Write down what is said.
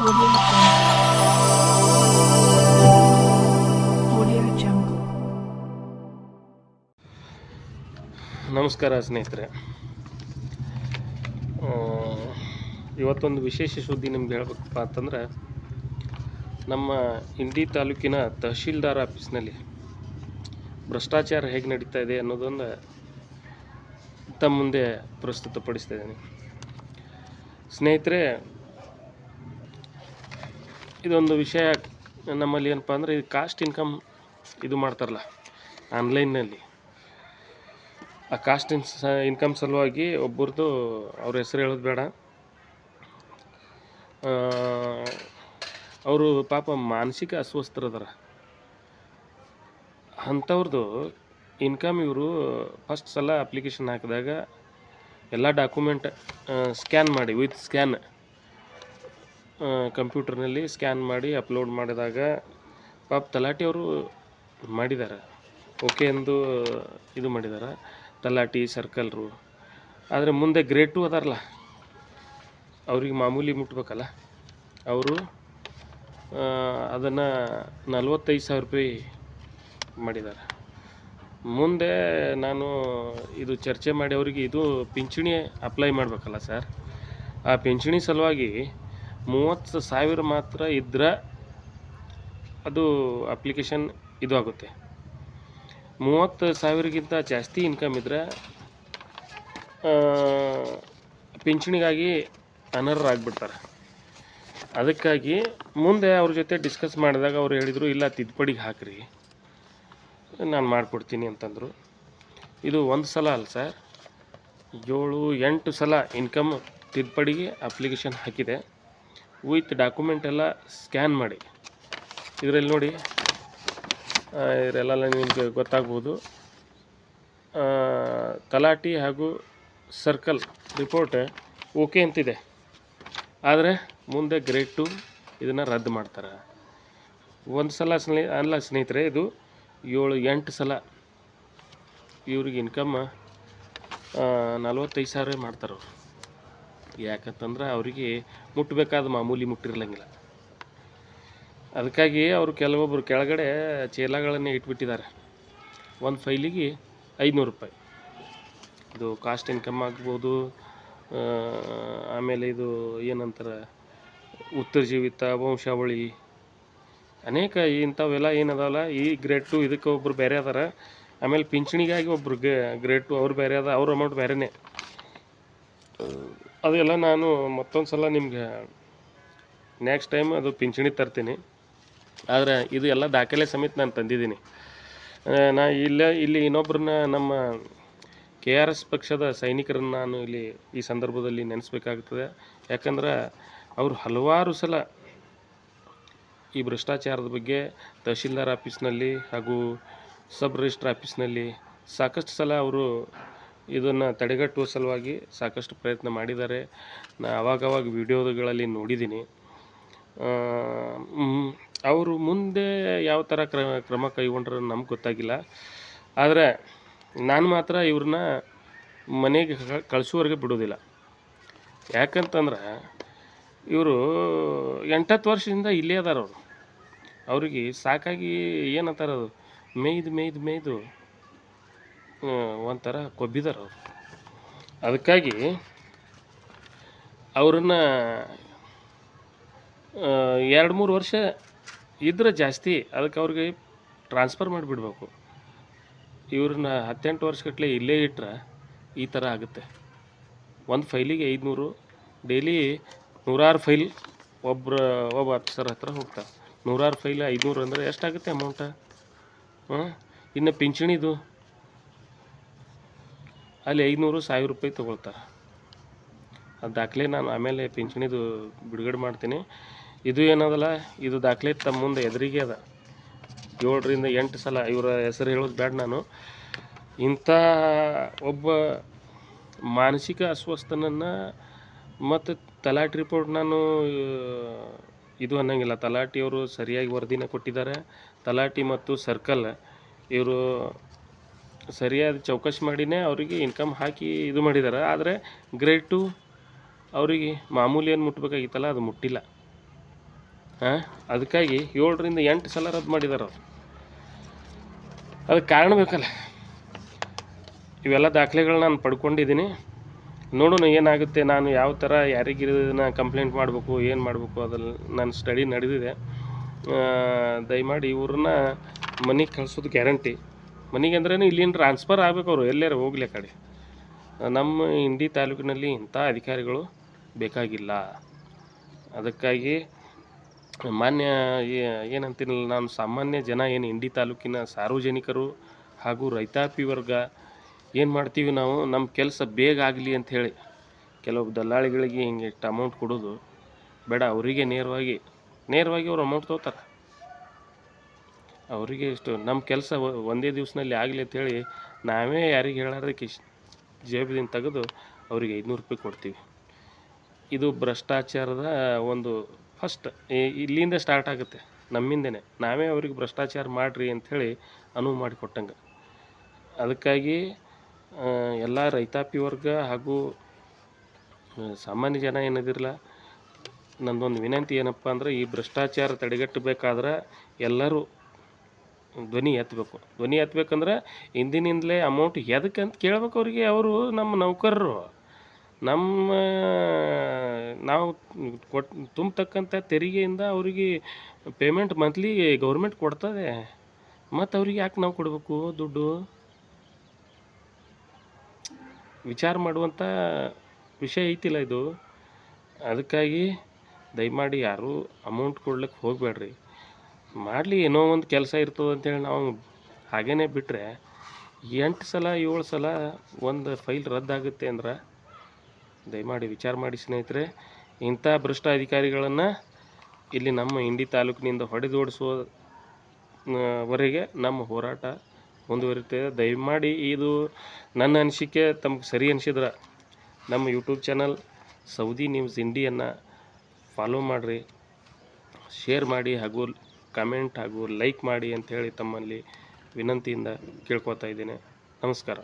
Audio Jungle. ನಮಸ್ಕಾರ ಸ್ನೇಹಿತರೆ. ಇವತ್ತೊಂದು ವಿಶೇಷ ಸುದ್ದಿ ನಿಮ್ಗೆ ಹೇಳ್ಬೇಕಪ್ಪ ಅಂತಂದ್ರೆ, ನಮ್ಮ ಇಂಡಿ ತಾಲೂಕಿನ ತಹಶೀಲ್ದಾರ್ ಆಫೀಸ್ನಲ್ಲಿ ಭ್ರಷ್ಟಾಚಾರ ಹೇಗೆ ನಡೀತಾ ಇದೆ ಅನ್ನೋದನ್ನು ತಮ್ಮ ಮುಂದೆ ಪ್ರಸ್ತುತಪಡಿಸ್ತಾ ಇದ್ದೀನಿ. ಸ್ನೇಹಿತರೆ, ಇದೊಂದು ವಿಷಯ ನಮ್ಮಲ್ಲಿ ಏನಪ್ಪ ಅಂದರೆ, ಇದು ಕಾಸ್ಟ್ ಇನ್ಕಮ್ ಇದು ಮಾಡ್ತಾರಲ್ಲ ಆನ್ಲೈನ್ನಲ್ಲಿ, ಆ ಕಾಸ್ಟ್ ಇನ್ಕಮ್ ಸಲುವಾಗಿ ಒಬ್ಬರದು ಅವ್ರ ಹೆಸರು ಹೇಳೋದು ಬೇಡ, ಅವರು ಪಾಪ ಮಾನಸಿಕ ಅಸ್ವಸ್ಥರದಾರ. ಅಂಥವ್ರದ್ದು ಇನ್ಕಮ್ ಇವರು ಫಸ್ಟ್ ಸಲ ಅಪ್ಲಿಕೇಶನ್ ಹಾಕಿದಾಗ ಎಲ್ಲ ಡಾಕ್ಯುಮೆಂಟ್ ಸ್ಕ್ಯಾನ್ ಮಾಡಿ ವಿತ್ ಸ್ಕ್ಯಾನ್ ಕಂಪ್ಯೂಟರ್ನಲ್ಲಿ ಸ್ಕ್ಯಾನ್ ಮಾಡಿ ಅಪ್ಲೋಡ್ ಮಾಡಿದಾಗ ಪಾಪ ತಲಾಟಿಯವರು ಮಾಡಿದ್ದಾರೆ, ಓಕೆ ಎಂದು ಇದು ಮಾಡಿದ್ದಾರೆ, ತಲಾಟಿ ಸರ್ಕಲ್ರು. ಆದರೆ ಮುಂದೆ ಗ್ರೇಡ್ 2 ಅದಾರಲ್ಲ, ಅವ್ರಿಗೆ ಮಾಮೂಲಿ ಮುಟ್ಬೇಕಲ್ಲ, ಅವರು ಅದನ್ನು 45,000 ರೂಪಾಯಿ ಮಾಡಿದ್ದಾರೆ. ಮುಂದೆ ನಾನು ಇದು ಚರ್ಚೆ ಮಾಡಿ ಅವರಿಗೆ ಇದು ಪಿಂಚಣಿ ಅಪ್ಲೈ ಮಾಡಬೇಕಲ್ಲ ಸರ್, ಆ ಪಿಂಚಣಿ ಸಲುವಾಗಿ 30,000 ಮಾತ್ರ ಇದ್ದರೆ ಅದು ಅಪ್ಲಿಕೇಶನ್ ಇದು ಆಗುತ್ತೆ. 30,000ಗಿಂತ ಜಾಸ್ತಿ ಇನ್ಕಮ್ ಇದ್ದರೆ ಪಿಂಚಣಿಗಾಗಿ ಅನರ್ಹರಾಗ್ಬಿಡ್ತಾರೆ. ಅದಕ್ಕಾಗಿ ಮುಂದೆ ಅವ್ರ ಜೊತೆ ಡಿಸ್ಕಸ್ ಮಾಡಿದಾಗ ಅವ್ರು ಹೇಳಿದರು, ಇಲ್ಲ ತಿದ್ದುಪಡಿಗೆ ಹಾಕ್ರಿ, ನಾನು ಮಾಡಿಕೊಡ್ತೀನಿ ಅಂತಂದರು. ಇದು ಒಂದು ಸಲ ಅಲ್ಲ ಸರ್, 7-8 ಸಲ ಇನ್ಕಮ್ ತಿದ್ದುಪಡಿಗೆ ಅಪ್ಲಿಕೇಶನ್ ಹಾಕಿದೆ, ವಿತ್ ಡಾಕ್ಯುಮೆಂಟ್ ಎಲ್ಲ ಸ್ಕ್ಯಾನ್ ಮಾಡಿ. ಇದರಲ್ಲಿ ನೋಡಿ, ಇದರೆಲ್ಲ ನಿಮಗೆ ಗೊತ್ತಾಗ್ಬೋದು. ತಲಾಟಿ ಹಾಗೂ ಸರ್ಕಲ್ ರಿಪೋರ್ಟ್ ಓಕೆ ಅಂತಿದೆ, ಆದರೆ ಮುಂದೆ ಗ್ರೇಡ್ 2 ಇದನ್ನು ರದ್ದು ಮಾಡ್ತಾರೆ. ಒಂದು ಸಲ ಅಲ್ಲ ಸ್ನೇಹಿತರೆ, ಇದು 7-8 ಸಲ ಇವ್ರಿಗೆ ಇನ್ಕಮ್ 45,000 ಮಾಡ್ತಾರೆ ಅವರು. ಯಾಕಂತಂದ್ರೆ ಅವರಿಗೆ ಮುಟ್ಟಬೇಕಾದ ಮಾಮೂಲಿ ಮುಟ್ಟಿರ್ಲಂಗಿಲ್ಲ. ಅದಕ್ಕಾಗಿ ಅವರು ಕೆಲವೊಬ್ಬರು ಕೆಳಗಡೆ ಚೀಲಗಳನ್ನೇ ಇಟ್ಬಿಟ್ಟಿದ್ದಾರೆ. ಒಂದು ಫೈಲಿಗೆ 500 ರೂಪಾಯಿ. ಇದು ಕಾಸ್ಟ್ ಇನ್ಕಮ್ ಆಗ್ಬೋದು, ಆಮೇಲೆ ಇದು ಏನಂತಾರೆ ಉತ್ತರ ಜೀವಿತ, ವಂಶಾವಳಿ, ಅನೇಕ ಇಂಥವೆಲ್ಲ ಏನದಾವಲ್ಲ, ಈ ಗ್ರೇಡ್ 2 ಇದಕ್ಕೆ ಒಬ್ಬರು ಬೇರೆ ಅದಾರ. ಆಮೇಲೆ ಪಿಂಚಣಿಗಾಗಿ ಒಬ್ಬರು ಗ್ರೇಡ್ 2 ಅವ್ರು ಬೇರೆ ಅದ, ಅವ್ರ ಅಮೌಂಟ್ ಬೇರೆಯೇ. ಅದೆಲ್ಲ ನಾನು ಮತ್ತೊಂದು ಸಲ ನಿಮ್ಗೆ ನೆಕ್ಸ್ಟ್ ಟೈಮ್ ಅದು ಪಿಂಚಣಿ ತರ್ತೀನಿ. ಆದರೆ ಇದು ಎಲ್ಲ ದಾಖಲೆ ಸಮೇತ ನಾನು ತಂದಿದ್ದೀನಿ. ಇಲ್ಲಿ ಇನ್ನೊಬ್ಬರನ್ನ, ನಮ್ಮ KRS ಪಕ್ಷದ ಸೈನಿಕರನ್ನು ನಾನು ಇಲ್ಲಿ ಈ ಸಂದರ್ಭದಲ್ಲಿ ನೆನೆಸ್ಬೇಕಾಗ್ತದೆ. ಯಾಕಂದ್ರೆ ಅವರು ಹಲವಾರು ಸಲ ಈ ಭ್ರಷ್ಟಾಚಾರದ ಬಗ್ಗೆ ತಹಶೀಲ್ದಾರ್ ಆಫೀಸ್ನಲ್ಲಿ ಹಾಗೂ ಸಬ್ ರಿಜಿಸ್ಟ್ರ್ ಆಫೀಸ್ನಲ್ಲಿ ಸಾಕಷ್ಟು ಸಲ ಅವರು ಇದನ್ನು ತಡೆಗಟ್ಟುವ ಸಲುವಾಗಿ ಸಾಕಷ್ಟು ಪ್ರಯತ್ನ ಮಾಡಿದ್ದಾರೆ. ಆವಾಗವಾಗ ವಿಡಿಯೋಗಳಲ್ಲಿ ನೋಡಿದ್ದೀನಿ. ಅವರು ಮುಂದೆ ಯಾವ ಥರ ಕ್ರಮ ಕೈಗೊಂಡ್ರೆ ನಮ್ಗೆ ಗೊತ್ತಾಗಿಲ್ಲ. ಆದರೆ ನಾನು ಮಾತ್ರ ಇವ್ರನ್ನ ಮನೆಗೆ ಕಳಿಸೋವರೆಗೆ ಬಿಡೋದಿಲ್ಲ. ಯಾಕಂತಂದ್ರೆ ಇವರು 8-10 ವರ್ಷದಿಂದ ಇಲ್ಲೇ ಅದಾರ. ಅವ್ರಿಗೆ ಸಾಕಾಗಿ ಏನಂತಾರೆ, ಅದು ಮೇಯ್ದು ಒಂಥರ ಕೊಬ್ಬಿದಾರ ಅವರು. ಅದಕ್ಕಾಗಿ ಅವ್ರನ್ನ 2-3 ವರ್ಷ ಇದ್ರೆ ಜಾಸ್ತಿ, ಅದಕ್ಕೆ ಅವ್ರಿಗೆ ಟ್ರಾನ್ಸ್ಫರ್ ಮಾಡಿಬಿಡ್ಬೇಕು. ಇವ್ರನ್ನ 18 ವರ್ಷಗಟ್ಟಲೆ ಇಲ್ಲೇ ಇಟ್ಟರೆ ಈ ಥರ ಆಗುತ್ತೆ. ಒಂದು ಫೈಲಿಗೆ 500, ಡೈಲಿ 100 ಫೈಲ್ ಒಬ್ಬ ಆಫೀಸರ್ ಹತ್ರ ಹೋಗ್ತಾರೆ. 100 ಫೈಲ್ 500 ಅಂದರೆ ಎಷ್ಟಾಗುತ್ತೆ ಅಮೌಂಟ? ಇನ್ನು ಪಿಂಚಣಿದು ಅಲ್ಲಿ 500-1000 ರೂಪಾಯಿ ತೊಗೊಳ್ತಾರೆ. ಅದು ದಾಖಲೆ ನಾನು ಆಮೇಲೆ ಪಿಂಚಣಿದು ಬಿಡುಗಡೆ ಮಾಡ್ತೀನಿ. ಇದು ಏನದಲ್ಲ, ಇದು ದಾಖಲೆ ತಮ್ಮ ಮುಂದೆ ಎದುರಿಗೆ ಅದ. 7-8 ಸಲ ಇವರ ಹೆಸರು ಹೇಳೋದು ಬೇಡ ನಾನು. ಇಂಥ ಒಬ್ಬ ಮಾನಸಿಕ ಅಸ್ವಸ್ಥನನ್ನು ಮತ್ತು ತಲಾಟಿ ರಿಪೋರ್ಟ್ ನಾನು ಇದು ಅನ್ನೋಂಗಿಲ್ಲ. ತಲಾಟಿಯವರು ಸರಿಯಾಗಿ ವರದಿನ ಕೊಟ್ಟಿದ್ದಾರೆ. ತಲಾಟಿ ಮತ್ತು ಸರ್ಕಲ್ ಇವರು ಸರಿಯಾದ ಚೌಕಶಿ ಮಾಡಿನೇ ಅವರಿಗೆ ಇನ್ಕಮ್ ಹಾಕಿ ಇದು ಮಾಡಿದ್ದಾರೆ. ಆದರೆ ಗ್ರೇಡ್ 2 ಅವರಿಗೆ ಮಾಮೂಲಿ ಏನು ಮುಟ್ಟಬೇಕಾಗಿತ್ತಲ್ಲ, ಅದು ಮುಟ್ಟಿಲ್ಲ. ಅದಕ್ಕಾಗಿ 7ರಿಂದ 8 ಸಲ ರದ್ದು ಮಾಡಿದ್ದಾರೆ ಅವ್ರು. ಅದಕ್ಕೆ ಕಾರಣ ಬೇಕಲ್ಲ. ಇವೆಲ್ಲ ದಾಖಲೆಗಳು ನಾನು ಪಡ್ಕೊಂಡಿದ್ದೀನಿ. ನೋಡೋಣ ಏನಾಗುತ್ತೆ, ನಾನು ಯಾವ ಥರ ಯಾರಿಗೆ ಇದನ್ನು ಕಂಪ್ಲೇಂಟ್ ಮಾಡಬೇಕು, ಏನು ಮಾಡಬೇಕು, ಅದ್ರಲ್ಲಿ ನನ್ನ ಸ್ಟಡಿ ನಡೆದಿದೆ. ದಯಮಾಡಿ ಇವ್ರನ್ನ ಮನೆಗೆ ಕಳಿಸೋದು ಗ್ಯಾರಂಟಿ. ಮನೆಗೆ ಅಂದ್ರೇ ಇಲ್ಲಿನ ಟ್ರಾನ್ಸ್ಫರ್ ಆಗಬೇಕು, ಅವರು ಎಲ್ಲಾರು ಹೋಗ್ಲಿ ಕಡೆ. ನಮ್ಮ ಇಂಡಿ ತಾಲೂಕಿನಲ್ಲಿ ಇಂಥ ಅಧಿಕಾರಿಗಳು ಬೇಕಾಗಿಲ್ಲ. ಅದಕ್ಕಾಗಿ ಮಾನ್ಯ ಏನಂತೀನಲ್ಲ, ನಾನು ಸಾಮಾನ್ಯ ಜನ ಏನು ಇಂಡಿ ತಾಲೂಕಿನ ಸಾರ್ವಜನಿಕರು ಹಾಗೂ ರೈತಾಪಿ ವರ್ಗ ಏನು ಮಾಡ್ತೀವಿ ನಾವು, ನಮ್ಮ ಕೆಲಸ ಬೇಗ ಆಗಲಿ ಅಂಥೇಳಿ ಕೆಲವು ದಲ್ಲಾಳಿಗಳಿಗೆ ಹಿಂಗೆ ಇಷ್ಟು ಅಮೌಂಟ್ ಕೊಡೋದು ಬೇಡ. ಅವರಿಗೆ ನೇರವಾಗಿ ಅವ್ರು ಅಮೌಂಟ್ ತೊಗೋತಾರೆ. ಅವರಿಗೆ ಇಷ್ಟು ನಮ್ಮ ಕೆಲಸ ಒಂದೇ ದಿವಸದಲ್ಲಿ ಆಗಲಿ ಅಂಥೇಳಿ ನಾವೇ ಯಾರಿಗೆ ಹೇಳೋದಕ್ಕೆ ಜೇಬಿದಿಂದ ತೆಗೆದು ಅವರಿಗೆ 500 ರೂಪಾಯಿ ಕೊಡ್ತೀವಿ. ಇದು ಭ್ರಷ್ಟಾಚಾರದ ಒಂದು ಫಸ್ಟ್ ಇಲ್ಲಿಂದ ಸ್ಟಾರ್ಟ್ ಆಗುತ್ತೆ, ನಮ್ಮಿಂದನೇ. ನಾವೇ ಅವ್ರಿಗೆ ಭ್ರಷ್ಟಾಚಾರ ಮಾಡಿರಿ ಅಂಥೇಳಿ ಅನುವು ಮಾಡಿಕೊಟ್ಟಂಗೆ. ಅದಕ್ಕಾಗಿ ಎಲ್ಲ ರೈತಾಪಿ ವರ್ಗ ಹಾಗೂ ಸಾಮಾನ್ಯ ಜನ ಏನಿದಿರಲ್ಲ, ನನ್ನದೊಂದು ವಿನಂತಿ ಏನಪ್ಪ ಅಂದರೆ, ಈ ಭ್ರಷ್ಟಾಚಾರ ತಡೆಗಟ್ಟಬೇಕಾದ್ರೆ ಎಲ್ಲರೂ ಧ್ವನಿ ಎತ್ತಬೇಕು. ಧ್ವನಿ ಎತ್ತಬೇಕಂದ್ರೆ ಹಿಂದಿನಿಂದಲೇ ಅಮೌಂಟ್ ಎದಕ್ಕೆ ಅಂತ ಕೇಳ್ಬೇಕು ಅವರಿಗೆ. ಅವರು ನಮ್ಮ ನೌಕರರು. ನಾವು ತುಂಬತಕ್ಕಂಥ ತೆರಿಗೆಯಿಂದ ಅವರಿಗೆ ಪೇಮೆಂಟ್ ಮಂತ್ಲಿ ಗೌರ್ಮೆಂಟ್ ಕೊಡ್ತದೆ. ಮತ್ತು ಅವ್ರಿಗೆ ಯಾಕೆ ನಾವು ಕೊಡಬೇಕು ದುಡ್ಡು? ವಿಚಾರ ಮಾಡುವಂಥ ವಿಷಯ ಐತಿಲ್ಲ ಇದು. ಅದಕ್ಕಾಗಿ ದಯಮಾಡಿ ಯಾರೂ ಅಮೌಂಟ್ ಕೊಡ್ಲಿಕ್ಕೆ ಹೋಗಬೇಡ್ರಿ. ಮಾಡಲಿ, ಏನೋ ಒಂದು ಕೆಲಸ ಇರ್ತದೆ ಅಂತೇಳಿ ನಾವು ಹಾಗೇ ಬಿಟ್ಟರೆ 8 ಸಲ 7 ಸಲ ಒಂದು ಫೈಲ್ ರದ್ದಾಗುತ್ತೆ ಅಂದ್ರೆ ದಯಮಾಡಿ ವಿಚಾರ ಮಾಡಿ ಸ್ನೇಹಿತರೆ. ಇಂಥ ಭ್ರಷ್ಟ ಅಧಿಕಾರಿಗಳನ್ನು ಇಲ್ಲಿ ನಮ್ಮ ಇಂಡಿ ತಾಲೂಕಿನಿಂದ ಹೊಡೆದೋಡಿಸುವವರೆಗೆ ನಮ್ಮ ಹೋರಾಟ ಮುಂದುವರಿತದೆ. ದಯಮಾಡಿ ಇದು ನನ್ನ ಅನಿಸಿಕೆ ತಮಗೆ ಸರಿ ಅನಿಸಿದ್ರೆ ನಮ್ಮ YouTube channel Saudi news Indian follow ಮಾಡಿರಿ, ಶೇರ್ ಮಾಡಿ ಹಾಗೂ ಕಮೆಂಟ್ ಹಾಗೂ ಲೈಕ್ ಮಾಡಿ ಅಂಥೇಳಿ ತಮ್ಮಲ್ಲಿ ವಿನಂತಿಯಿಂದ ಕೇಳ್ಕೊತಾ ಇದ್ದೇನೆ. ನಮಸ್ಕಾರ.